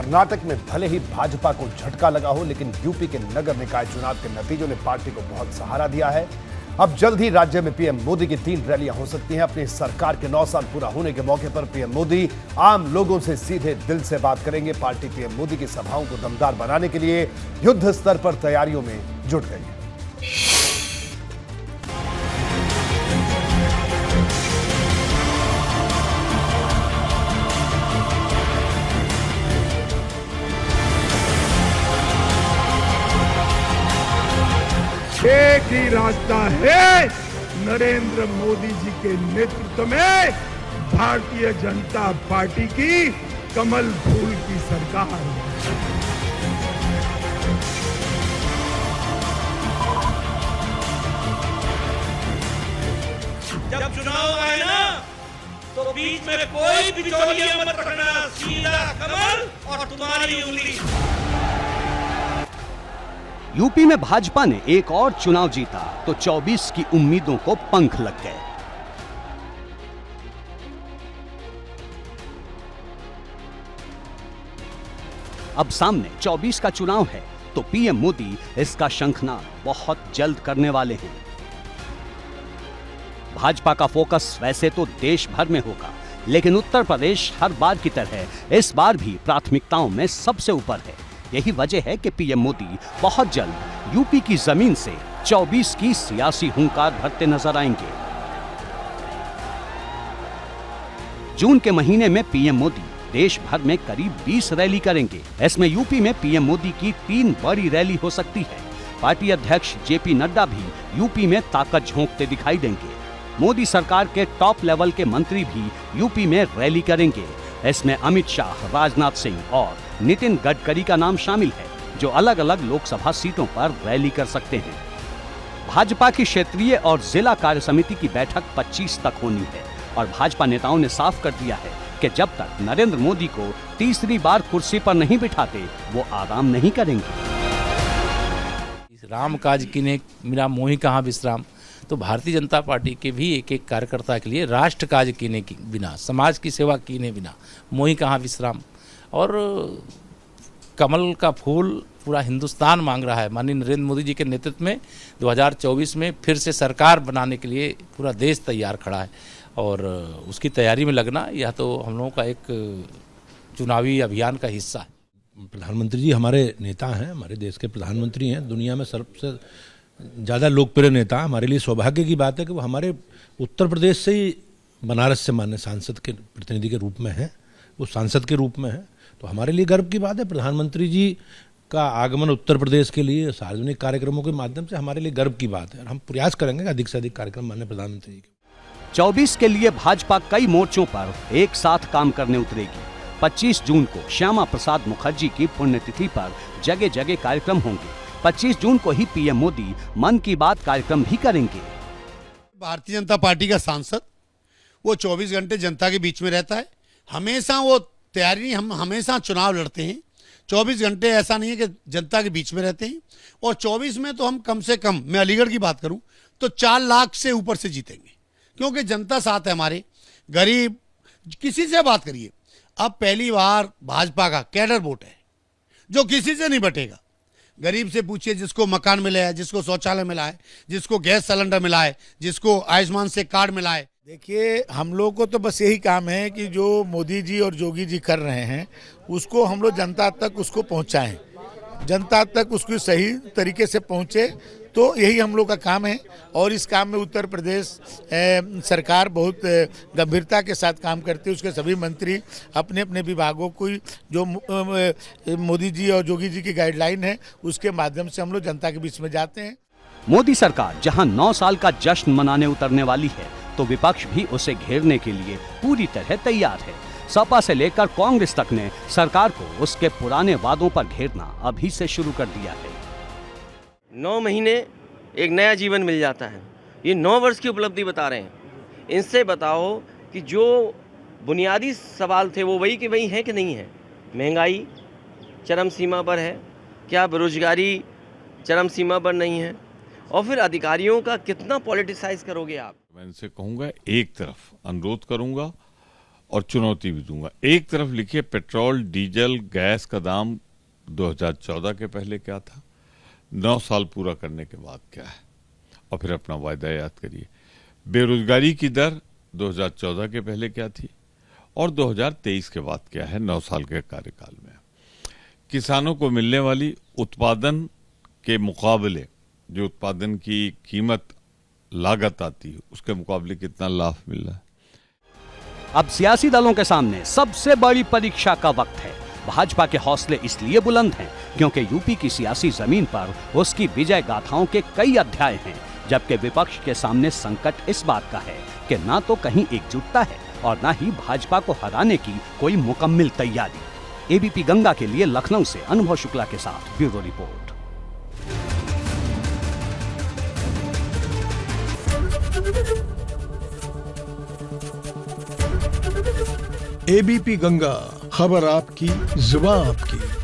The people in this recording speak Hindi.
कर्नाटक में भले ही भाजपा को झटका लगा हो, लेकिन यूपी के नगर निकाय चुनाव के नतीजों ने पार्टी को बहुत सहारा दिया है। अब जल्द ही राज्य में पीएम मोदी की 3 रैलियां हो सकती हैं। अपनी सरकार के 9 साल पूरा होने के मौके पर पीएम मोदी आम लोगों से सीधे दिल से बात करेंगे। पार्टी पीएम मोदी की सभाओं को दमदार बनाने के लिए युद्ध स्तर पर तैयारियों में जुट गई है। एक ही रास्ता है, नरेंद्र मोदी जी के नेतृत्व में भारतीय जनता पार्टी की कमल फूल की सरकार। जब चुनाव आए ना, तो बीच में कोई बिचौलिया मत रखना, सीधा कमल और तुम्हारी उंगली। यूपी में भाजपा ने एक और चुनाव जीता तो 24 की उम्मीदों को पंख लग गए। अब सामने 24 का चुनाव है तो पीएम मोदी इसका शंखनाद बहुत जल्द करने वाले हैं। भाजपा का फोकस वैसे तो देश भर में होगा, लेकिन उत्तर प्रदेश हर बार की तरह इस बार भी प्राथमिकताओं में सबसे ऊपर है। यही वजह है कि पीएम मोदी बहुत जल्द यूपी की जमीन से 24 की सियासी हुंकार भरते नजर आएंगे। जून के महीने में पीएम मोदी देश भर में करीब 20 रैली करेंगे। इसमें यूपी में पीएम मोदी की 3 बड़ी रैली हो सकती है। पार्टी अध्यक्ष जेपी नड्डा भी यूपी में ताकत झोंकते दिखाई देंगे। मोदी सरकार के टॉप लेवल के मंत्री भी यूपी में रैली करेंगे। इसमें अमित शाह, राजनाथ सिंह और नितिन गडकरी का नाम शामिल है, जो अलग अलग लोकसभा सीटों पर रैली कर सकते हैं। भाजपा की क्षेत्रीय और जिला कार्य समिति की बैठक 25 तक होनी है और भाजपा नेताओं ने साफ कर दिया है कि जब तक नरेंद्र मोदी को तीसरी बार कुर्सी पर नहीं बिठाते, वो आराम नहीं करेंगे। राम काज कीने मेरा मोहि कहाँ विश्राम। तो भारतीय जनता पार्टी के भी एक एक कार्यकर्ता के लिए राष्ट्र काज कीने की बिना, समाज की सेवा कीने बिना मोहि कहाँ विश्राम। और कमल का फूल पूरा हिंदुस्तान मांग रहा है। माननीय नरेंद्र मोदी जी के नेतृत्व में 2024 में फिर से सरकार बनाने के लिए पूरा देश तैयार खड़ा है और उसकी तैयारी में लगना यह तो हम लोगों का एक चुनावी अभियान का हिस्सा है। प्रधानमंत्री जी हमारे नेता हैं, हमारे देश के प्रधानमंत्री हैं, दुनिया में सबसे ज़्यादा लोकप्रिय नेता। हमारे लिए सौभाग्य की बात है कि वो हमारे उत्तर प्रदेश से ही बनारस से माननीय सांसद के प्रतिनिधि के रूप में हैं, वो सांसद के रूप में हैं। तो हमारे लिए गर्व की बात है। प्रधानमंत्री जी का आगमन उत्तर प्रदेश के लिए सार्वजनिक कार्यक्रमों के माध्यम से हमारे लिए गर्व की बात है। हम प्रयास करेंगे अधिक से अधिक कार्यक्रम माननीय प्रधानमंत्री जी के। 24 के लिए भाजपा कई मोर्चों पर एक साथ काम करने उतरेगी। 25 जून को श्यामा प्रसाद मुखर्जी की पुण्यतिथि पर जगह जगह कार्यक्रम होंगे। 25 जून को ही पीएम मोदी मन की बात कार्यक्रम भी करेंगे। भारतीय जनता पार्टी का सांसद वो 24 घंटे जनता के बीच में रहता है। हमेशा वो तैयारी, हम हमेशा चुनाव लड़ते हैं। 24 घंटे ऐसा नहीं है कि जनता के बीच में रहते हैं। और 24 में तो हम कम से कम, मैं अलीगढ़ की बात करूं तो 4 लाख से ऊपर से जीतेंगे, क्योंकि जनता साथ है हमारे। गरीब किसी से बात करिए, अब पहली बार भाजपा का कैडर वोट है जो किसी से नहीं बटेगा। गरीब से पूछिए, जिसको मकान मिला है, जिसको शौचालय मिला है, जिसको गैस सिलेंडर मिला है, जिसको आयुष्मान से कार्ड मिला है। देखिए, हम लोग को तो बस यही काम है कि जो मोदी जी और योगी जी कर रहे हैं उसको हम लोग जनता तक उसको पहुंचाएं, जनता तक उसको सही तरीके से पहुंचे, तो यही हम लोग का काम है। और इस काम में उत्तर प्रदेश सरकार बहुत गंभीरता के साथ काम करती है। उसके सभी मंत्री अपने अपने विभागों को जो मोदी जी और योगी जी की गाइडलाइन है उसके माध्यम से हम लोग जनता के बीच में जाते हैं। मोदी सरकार जहां 9 साल का जश्न मनाने उतरने वाली है, तो विपक्ष भी उसे घेरने के लिए पूरी तरह तैयार है। सपा से लेकर कांग्रेस तक ने सरकार को उसके पुराने वादों पर घेरना अभी से शुरू कर दिया है। 9 महीने एक नया जीवन मिल जाता है। ये 9 वर्ष की उपलब्धि बता रहे हैं। इनसे बताओ कि जो बुनियादी सवाल थे वो वही के वही हैं कि नहीं है। महंगाई चरम सीमा पर है, क्या बेरोजगारी चरम सीमा पर नहीं है, और फिर अधिकारियों का कितना पॉलिटिसाइज करोगे आप। मैं इनसे कहूँगा, एक तरफ अनुरोध करूँगा और चुनौती भी दूंगा। एक तरफ लिखिए पेट्रोल, डीजल, गैस का दाम 2014 के पहले क्या था, 9 साल पूरा करने के बाद क्या है, और फिर अपना वायदा याद करिए। बेरोजगारी की दर 2014 के पहले क्या थी और 2023 के बाद क्या है 9 साल के कार्यकाल में। किसानों को मिलने वाली उत्पादन के मुकाबले जो उत्पादन की कीमत लागत आती है उसके मुकाबले कितना लाभ मिल रहा है। अब सियासी दलों के सामने सबसे बड़ी परीक्षा का वक्त है। भाजपा के हौसले इसलिए बुलंद हैं क्योंकि यूपी की सियासी जमीन पर उसकी विजय गाथाओं के कई अध्याय हैं, जबकि विपक्ष के सामने संकट इस बात का है कि ना तो कहीं एकजुटता है और ना ही भाजपा को हराने की कोई मुकम्मल तैयारी। एबीपी गंगा के लिए लखनऊ से अनुभव शुक्ला के साथ ब्यूरो रिपोर्ट। एबीपी गंगा, खबर आपकी, जुबान आपकी।